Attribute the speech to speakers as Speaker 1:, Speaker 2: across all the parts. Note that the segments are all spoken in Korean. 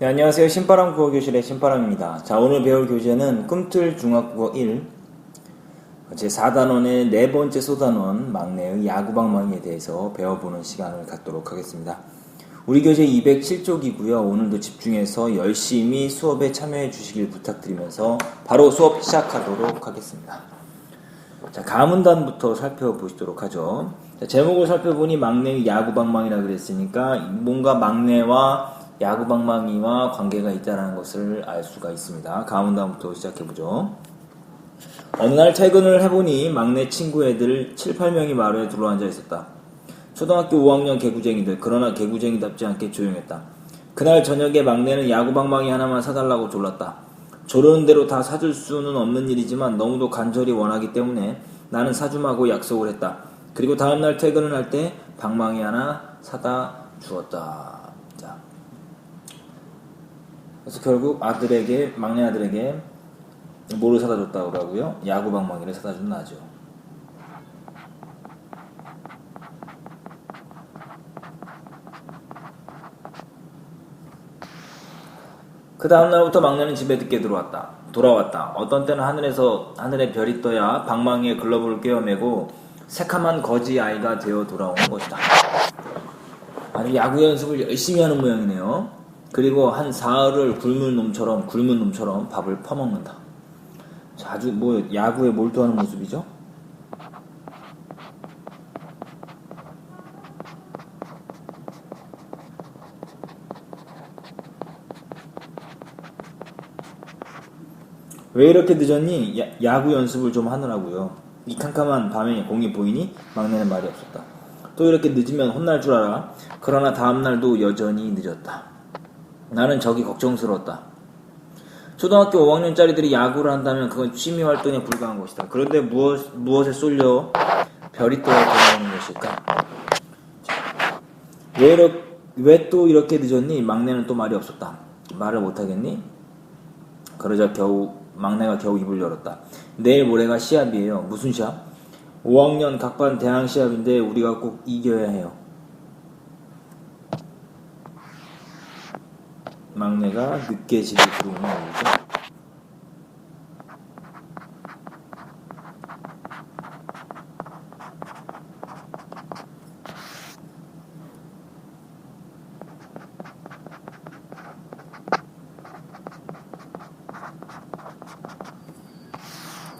Speaker 1: 네, 안녕하세요. 신바람 국어교실의 신바람입니다. 자, 오늘 배울 교재는 꿈틀 중학국어 1 제4단원의 네 번째 소단원 막내의 야구방망이에 대해서 배워보는 시간을 갖도록 하겠습니다. 우리 교재 207쪽이고요. 오늘도 집중해서 열심히 수업에 참여해 주시길 부탁드리면서 바로 수업 시작하도록 하겠습니다. 자, 가문단부터 살펴보시도록 하죠. 자, 제목을 살펴보니 막내의 야구방망이라 그랬으니까 뭔가 막내와 야구방망이와 관계가 있다는 것을 알 수가 있습니다. 가문단부터 시작해보죠. 어느 날 퇴근을 해보니 막내 친구 애들 7, 8명이 마루에 둘러앉아 있었다. 초등학교 5학년 개구쟁이들, 그러나 개구쟁이답지 않게 조용했다. 그날 저녁에 막내는 야구방망이 하나만 사달라고 졸랐다. 조르는 대로 다 사줄 수는 없는 일이지만 너무도 간절히 원하기 때문에 나는 사줌하고 약속을 했다. 그리고 다음날 퇴근을 할 때 방망이 하나 사다 주었다. 자, 그래서 결국 막내 아들에게 뭐를 사다 줬다고 하고요? 야구방망이를 사다 준 나죠. 그 다음날부터 막내는 집에 늦게 돌아왔다. 어떤 때는 하늘에 별이 떠야 방망이에 글러브를 꿰어매고 새카만 거지 아이가 되어 돌아오는 것이다. 아니, 야구 연습을 열심히 하는 모양이네요. 그리고 한 사흘을 굶은 놈처럼 밥을 퍼먹는다. 자, 아주 야구에 몰두하는 모습이죠. 왜 이렇게 늦었니? 야구 연습을 좀 하느라고요. 이 캄캄한 밤에 공이 보이니 막내는 말이 없었다. 또 이렇게 늦으면 혼날 줄 알아. 그러나 다음날도 여전히 늦었다. 나는 저기 걱정스러웠다. 초등학교 5학년짜리들이 야구를 한다면 그건 취미활동에 불과한 것이다. 그런데 무엇에 쏠려 별이 떠 돌아오는 것일까? 왜 또 이렇게 늦었니? 막내는 또 말이 없었다. 말을 못하겠니? 그러자 막내가 겨우 입을 열었다. 내일 모레가 시합이에요. 무슨 시합? 5학년 각반 대항 시합인데 우리가 꼭 이겨야 해요. 막내가 늦게 집에 들어오는 거죠.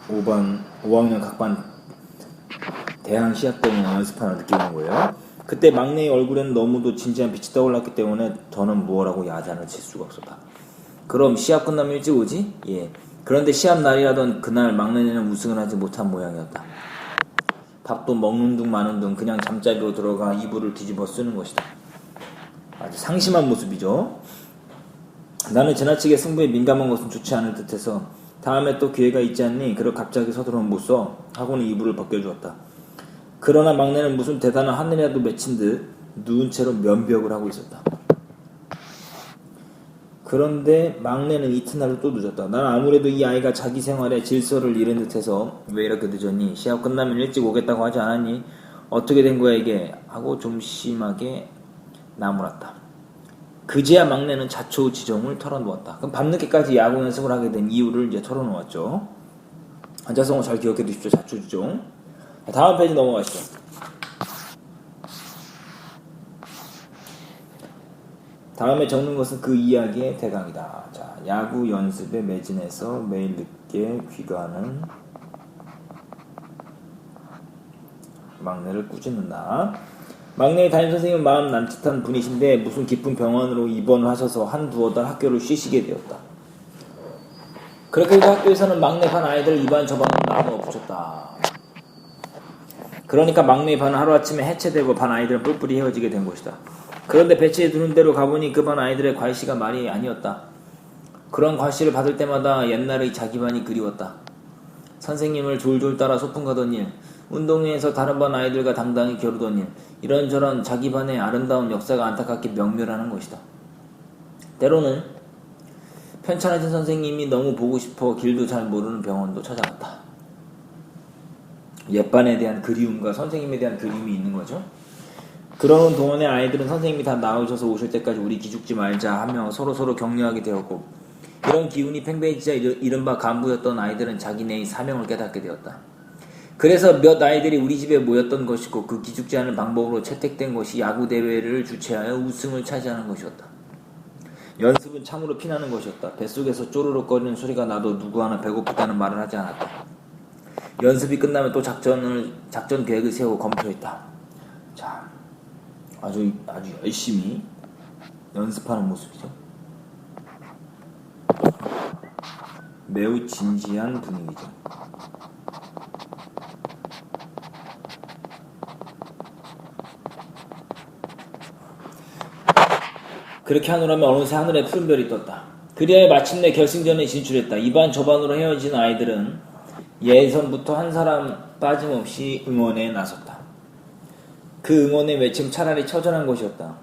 Speaker 1: (5번) 5학년 각반 대항 시합 때문에 연습하나 늦게 오는 거예요. 그때 막내의 얼굴에는 너무도 진지한 빛이 떠올랐기 때문에 저는 무엇라고 야단을 칠 수가 없었다. 그럼 시합 끝나면 일찍 오지? 예. 그런데 시합 날이라던 그날 막내는 우승을 하지 못한 모양이었다. 밥도 먹는 둥 마는 둥 그냥 잠자리로 들어가 이불을 뒤집어 쓰는 것이다. 아주 상심한 모습이죠. 나는 지나치게 승부에 민감한 것은 좋지 않을 듯해서 다음에 또 기회가 있지 않니? 그리고 갑자기 서두르면 못 써. 하고는 이불을 벗겨주었다. 그러나 막내는 무슨 대단한 하늘이라도 맺힌 듯 누운 채로 면벽을 하고 있었다. 그런데 막내는 이튿날로 또 늦었다. 나는 아무래도 이 아이가 자기 생활에 질서를 잃은 듯해서 왜 이렇게 늦었니? 시합 끝나면 일찍 오겠다고 하지 않았니? 어떻게 된 거야 이게? 하고 좀 심하게 나무랐다. 그제야 막내는 자초지종을 털어놓았다. 그럼 밤늦게까지 야구 연습을 하게 된 이유를 이제 털어놓았죠. 한자성어 잘 기억해 두십시오. 자초지종. 다음 페이지 넘어가시죠. 다음에 적는 것은 그 이야기의 대강이다. 자, 야구 연습에 매진해서 매일 늦게 귀가하는 막내를 꾸짖는다. 막내의 담임선생님은 마음 남짓한 분이신데 무슨 깊은 병원으로 입원을 하셔서 한두어 달 학교를 쉬시게 되었다. 그렇게 해서 학교에서는 막내 반 아이들 이반 저반으로 나눠 붙였다. 그러니까 막내의 반은 하루아침에 해체되고 반 아이들은 뿔뿔이 헤어지게 된 것이다. 그런데 배치해 두는 대로 가보니 그 반 아이들의 괄시가 말이 아니었다. 그런 괄시를 받을 때마다 옛날의 자기 반이 그리웠다. 선생님을 졸졸 따라 소풍 가던 일, 운동회에서 다른 반 아이들과 당당히 겨루던 일, 이런저런 자기 반의 아름다운 역사가 안타깝게 명멸하는 것이다. 때로는 편찮으신 선생님이 너무 보고 싶어 길도 잘 모르는 병원도 찾아갔다. 옛반에 대한 그리움과 선생님에 대한 그리움이 있는 거죠. 그러는 동안에 아이들은 선생님이 다 나오셔서 오실 때까지 우리 기죽지 말자 하며 서로서로 격려하게 되었고, 이런 기운이 팽배해지자 이른바 간부였던 아이들은 자기네의 사명을 깨닫게 되었다. 그래서 몇 아이들이 우리 집에 모였던 것이고, 그 기죽지 않은 방법으로 채택된 것이 야구대회를 주최하여 우승을 차지하는 것이었다. 연습은 참으로 피나는 것이었다. 뱃속에서 쪼르륵거리는 소리가 나도 누구 하나 배고프다는 말을 하지 않았다. 연습이 끝나면 또 작전 계획을 세우고 검토했다. 자, 아주 열심히 연습하는 모습이죠. 매우 진지한 분위기죠. 그렇게 하노라면 어느새 하늘에 푸른 별이 떴다. 그리하여 마침내 결승전에 진출했다. 이반 저반으로 헤어진 아이들은 예선부터 한 사람 빠짐없이 응원에 나섰다. 그 응원의 외침 차라리 처절한 것이었다.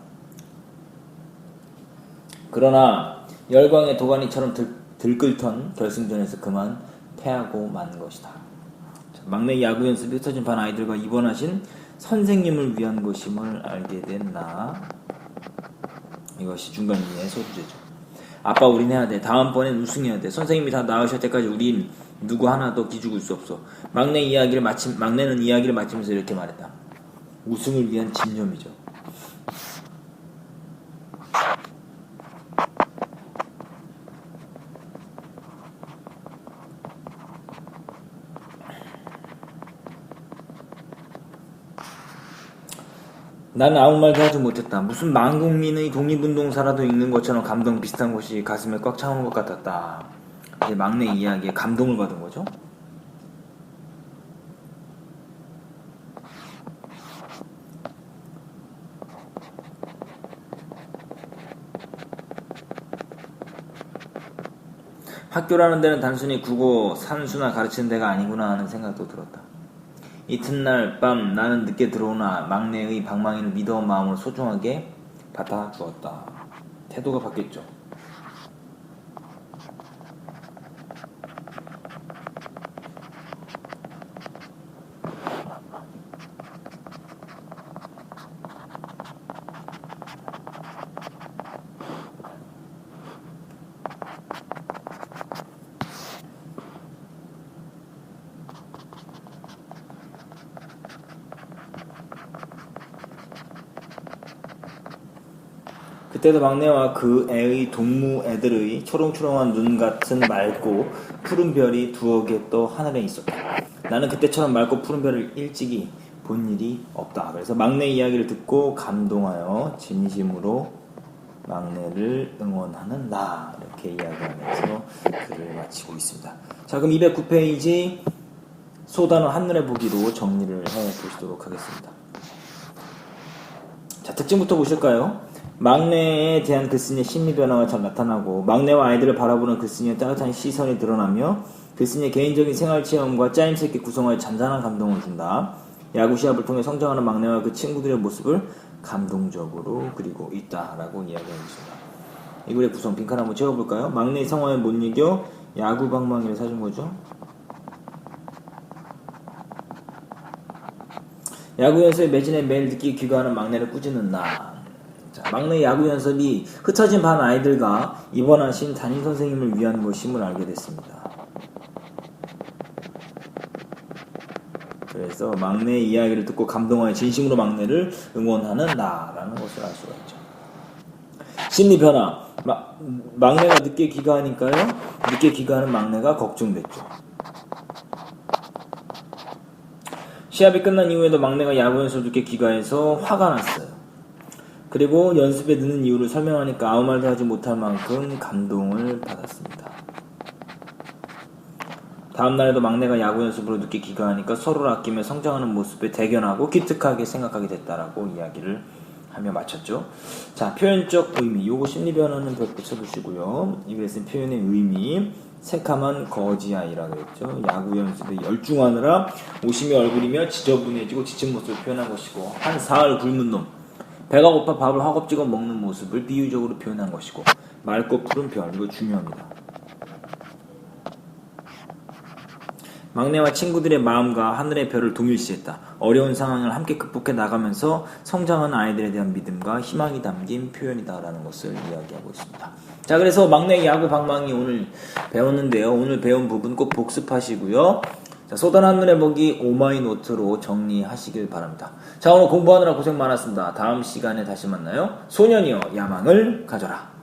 Speaker 1: 그러나 열광의 도가니처럼 들끓던 결승전에서 그만 패하고 만 것이다. 막내 야구 연습이 흩어진 반 아이들과 입원하신 선생님을 위한 것임을 알게 된 나. 이것이 중간이의 소주제죠. 아빠 우린 해야 돼. 다음번엔 우승해야 돼. 선생님이 다 나으실 때까지 우린 누구 하나도 기죽을 수 없어. 막내는 이야기를 마치면서 이렇게 말했다. 우승을 위한 집념이죠. 나는 아무 말도 하지 못했다. 무슨 만국민의 독립운동사라도 읽는 것처럼 감동 비슷한 것이 가슴에 꽉 차오는 것 같았다. 이제 막내 이야기에 감동을 받은 거죠. 학교라는 데는 단순히 국어, 산수나 가르치는 데가 아니구나 하는 생각도 들었다. 이튿날 밤 나는 늦게 들어오나 막내의 방망이를 믿어온 마음으로 소중하게 받아주었다. 태도가 바뀌었죠. 그때도 막내와 그 애의 동무 애들의 초롱초롱한 눈 같은 맑고 푸른 별이 두어 개 또 하늘에 있었다. 나는 그때처럼 맑고 푸른 별을 일찍이 본 일이 없다. 그래서 막내 이야기를 듣고 감동하여 진심으로 막내를 응원하는 나, 이렇게 이야기하면서 글을 마치고 있습니다. 자, 그럼 209페이지 소단어 한눈에 보기로 정리를 해보시도록 하겠습니다. 자, 특징부터 보실까요? 막내에 대한 글쓴이의 심리 변화가 잘 나타나고, 막내와 아이들을 바라보는 글쓴이의 따뜻한 시선이 드러나며 글쓴이의 개인적인 생활 체험과 짜임새 있게 구성하여 잔잔한 감동을 준다. 야구 시합을 통해 성장하는 막내와 그 친구들의 모습을 감동적으로 그리고 있다라고 이야기해주습니다. 이 글의 구성 빈칸 한번 채워볼까요? 막내의 성화에 못 이겨 야구 방망이를 사준 거죠. 야구 연습에 매진해 매일 늦게 귀가하는 막내를 꾸짖는 나. 자, 막내 야구 연습이 흩어진 반 아이들과 입원하신 담임 선생님을 위한 것임을 알게 됐습니다. 그래서 막내의 이야기를 듣고 감동하여 진심으로 막내를 응원하는 나라는 것을 알 수가 있죠. 심리 변화. 막내가 늦게 귀가하니까요. 늦게 귀가하는 막내가 걱정됐죠. 시합이 끝난 이후에도 막내가 야구 연습을 늦게 귀가해서 화가 났어요. 그리고 연습에 늦는 이유를 설명하니까 아무 말도 하지 못할 만큼 감동을 받았습니다. 다음날에도 막내가 야구 연습으로 늦게 귀가하니까 서로를 아끼며 성장하는 모습에 대견하고 기특하게 생각하게 됐다라고 이야기를 하며 마쳤죠. 자, 표현적 의미. 요거 심리 변화는 별 붙여두시고요. 이게 쓴 표현의 의미. 새카만 거지아이라고 했죠. 야구 연습에 열중하느라 오심이 얼굴이며 지저분해지고 지친 모습을 표현한 것이고, 한 사흘 굶은 놈, 배가 고파 밥을 허겁지겁 먹는 모습을 비유적으로 표현한 것이고, 맑고 푸른 별, 이거 중요합니다. 막내와 친구들의 마음과 하늘의 별을 동일시했다. 어려운 상황을 함께 극복해 나가면서 성장하는 아이들에 대한 믿음과 희망이 담긴 표현이다라는 것을 이야기하고 있습니다. 자, 그래서 막내 야구 방망이 오늘 배웠는데요. 오늘 배운 부분 꼭 복습하시고요. 자, 쏟아난 한눈에 보기 오마이노트로 정리하시길 바랍니다. 자, 오늘 공부하느라 고생 많았습니다. 다음 시간에 다시 만나요. 소년이여 야망을 가져라.